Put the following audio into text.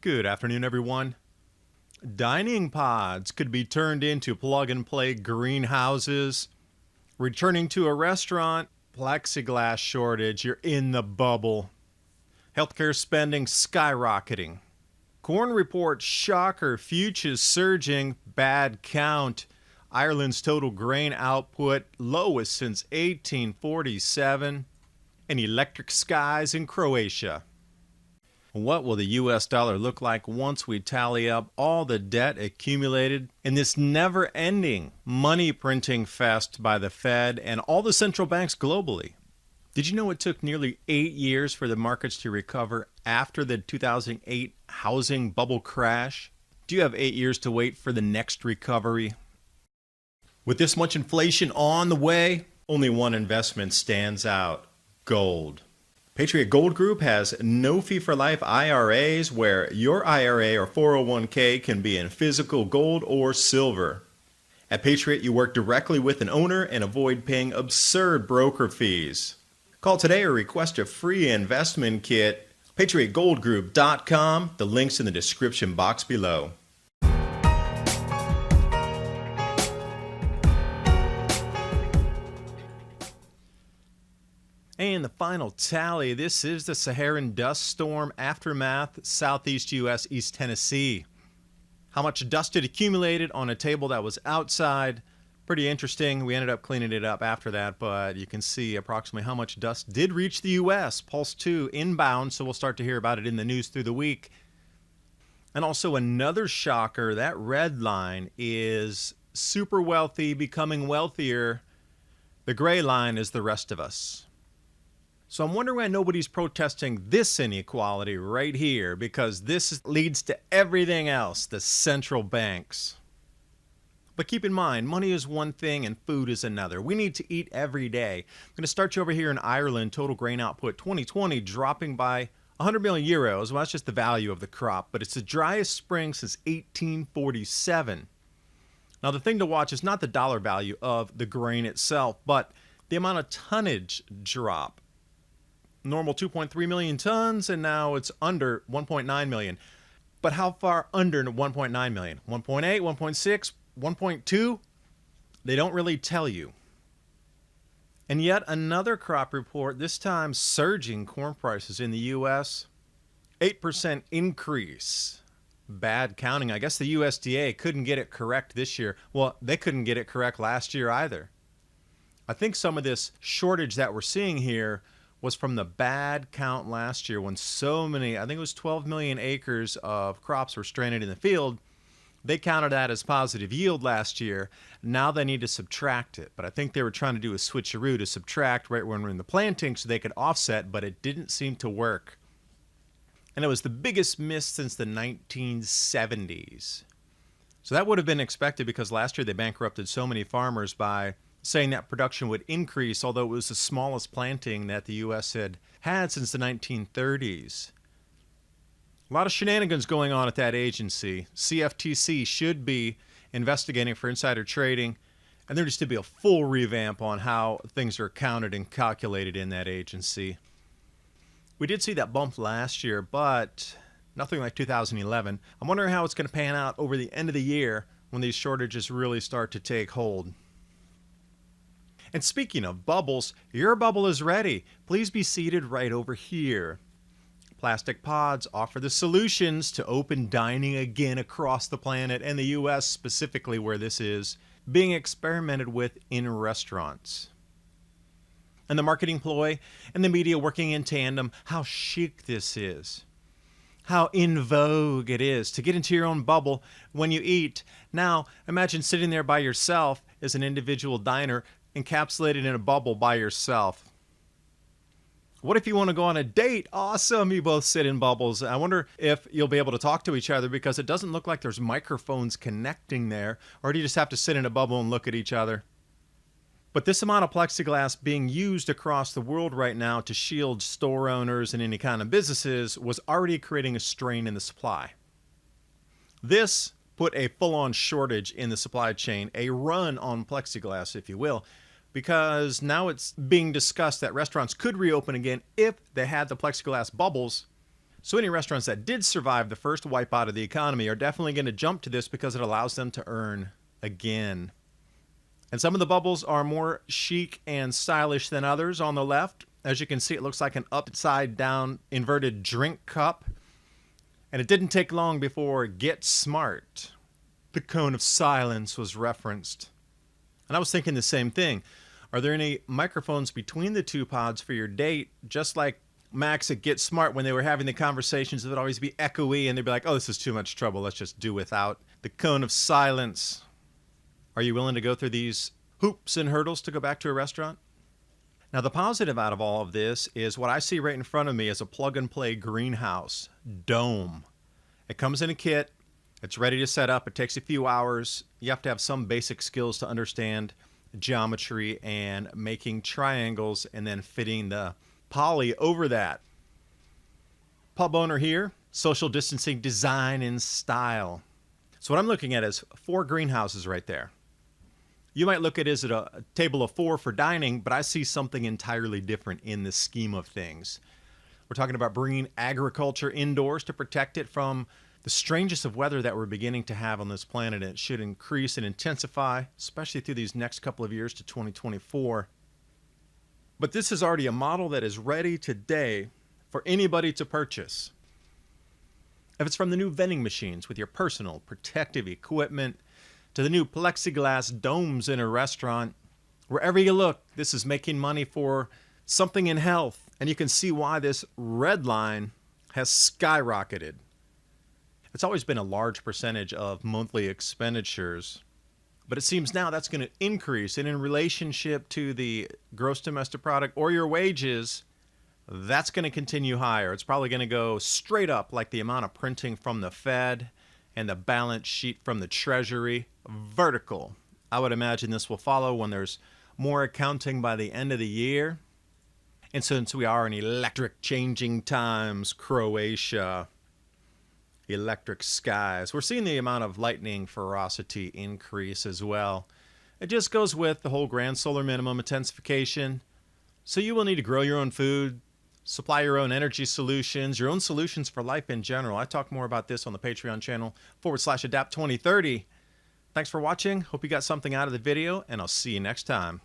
Good afternoon, everyone. Dining pods could be turned into plug-and-play greenhouses. Returning to a restaurant, plexiglass shortage, you're in the bubble. Healthcare spending skyrocketing. Corn report shocker, futures surging, bad count. Ireland's total grain output lowest since 1847. And electric skies in Croatia. What will the US dollar look like once we tally up all the debt accumulated in this never-ending money printing fest by the Fed and all the central banks globally? Did you know it took nearly 8 years for the markets to recover after the 2008 housing bubble crash? Do you have 8 years to wait for the next recovery? With this much inflation on the way, only one investment stands out: gold. Patriot Gold Group has no fee for life IRAs where your IRA or 401k can be in physical gold or silver. At Patriot, you work directly with an owner and avoid paying absurd broker fees. Call today or request a free investment kit. PatriotGoldGroup.com. The link's in the description box below. And the final tally, this is the Saharan dust storm aftermath, southeast U.S., East Tennessee. How much dust it accumulated on a table that was outside. Pretty interesting. We ended up cleaning it up after that, but you can see approximately how much dust did reach the U.S. Pulse 2 inbound, so we'll start to hear about it in the news through the week. And also another shocker, that red line is super wealthy becoming wealthier. The gray line is the rest of us. So I'm wondering why nobody's protesting this inequality right here, because this leads to everything else, the central banks. But keep in mind, money is one thing and food is another. We need to eat every day. I'm going to start you over here in Ireland. Total grain output 2020 dropping by 100 million euros. Well, that's just the value of the crop, but it's the driest spring since 1847. Now, the thing to watch is not the dollar value of the grain itself, but the amount of tonnage drop. Normal 2.3 million tons, and now it's under 1.9 million. But how far under 1.9 million? 1.8, 1.6, 1.2? They don't really tell you. And yet another crop report, this time surging corn prices in the U.S. 8% increase. Bad counting. I guess the USDA couldn't get it correct this year. Well, they couldn't get it correct last year either. I think some of this shortage that we're seeing here was from the bad count last year when so many, I think it was 12 million acres of crops were stranded in the field. They counted that as positive yield last year. Now they need to subtract it. But I think they were trying to do a switcheroo to subtract right when we're in the planting so they could offset, but it didn't seem to work. And it was the biggest miss since the 1970s. So that would have been expected because last year they bankrupted so many farmers by saying that production would increase, although it was the smallest planting that the U.S. had since the 1930s. A lot of shenanigans going on at that agency. CFTC should be investigating for insider trading, and there needs to be a full revamp on how things are counted and calculated in that agency. We did see that bump last year, but nothing like 2011. I'm wondering how it's going to pan out over the end of the year when these shortages really start to take hold. And speaking of bubbles, your bubble is ready. Please be seated right over here. Plastic pods offer the solutions to open dining again across the planet, and the U.S. specifically where this is being experimented with in restaurants. And the marketing ploy and the media working in tandem, how chic this is. How in vogue it is to get into your own bubble when you eat. Now, imagine sitting there by yourself as an individual diner, encapsulated in a bubble by yourself. What if you want to go on a date? Awesome, you both sit in bubbles. I wonder if you'll be able to talk to each other because it doesn't look like there's microphones connecting there, or do you just have to sit in a bubble and look at each other? But this amount of plexiglass being used across the world right now to shield store owners and any kind of businesses was already creating a strain in the supply. This put a full-on shortage in the supply chain, a run on plexiglass, if you will, because now it's being discussed that restaurants could reopen again if they had the plexiglass bubbles So any restaurants that did survive the first wipeout of the economy are definitely going to jump to this because it allows them to earn again. And some of the bubbles are more chic and stylish than others. On the left, as you can see, it looks like an upside down inverted drink cup. And it didn't take long before Get Smart, the cone of silence, was referenced. And I was thinking the same thing. Are there any microphones between the two pods for your date? Just like Max at Get Smart, when they were having the conversations, it would always be echoey and they'd be like, oh, this is too much trouble. Let's just do without the cone of silence. Are you willing to go through these hoops and hurdles to go back to a restaurant? Now, the positive out of all of this is what I see right in front of me is a plug-and-play greenhouse dome. It comes in a kit. It's ready to set up. It takes a few hours. You have to have some basic skills to understand geometry and making triangles and then fitting the poly over that. Pub owner here, social distancing design and style. So what I'm looking at is 4 greenhouses right there. You might look at it as a table of 4 for dining, but I see something entirely different in the scheme of things. We're talking about bringing agriculture indoors to protect it from the strangest of weather that we're beginning to have on this planet. It should increase and intensify, especially through these next couple of years to 2024. But this is already a model that is ready today for anybody to purchase. If it's from the new vending machines with your personal protective equipment to the new plexiglass domes in a restaurant, wherever you look, this is making money for something in health. And you can see why this red line has skyrocketed. It's always been a large percentage of monthly expenditures, but it seems now that's going to increase. And in relationship to the gross domestic product or your wages, that's going to continue higher. It's probably going to go straight up like the amount of printing from the Fed and the balance sheet from the Treasury, vertical. I would imagine this will follow when there's more accounting by the end of the year. And since we are in electric changing times, Croatia, electric skies, we're seeing the amount of lightning ferocity increase as well. It just goes with the whole Grand Solar Minimum intensification. So you will need to grow your own food, supply your own energy solutions, your own solutions for life in general. I talk more about this on the Patreon channel /Adapt2030. Thanks for watching. Hope you got something out of the video, and I'll see you next time.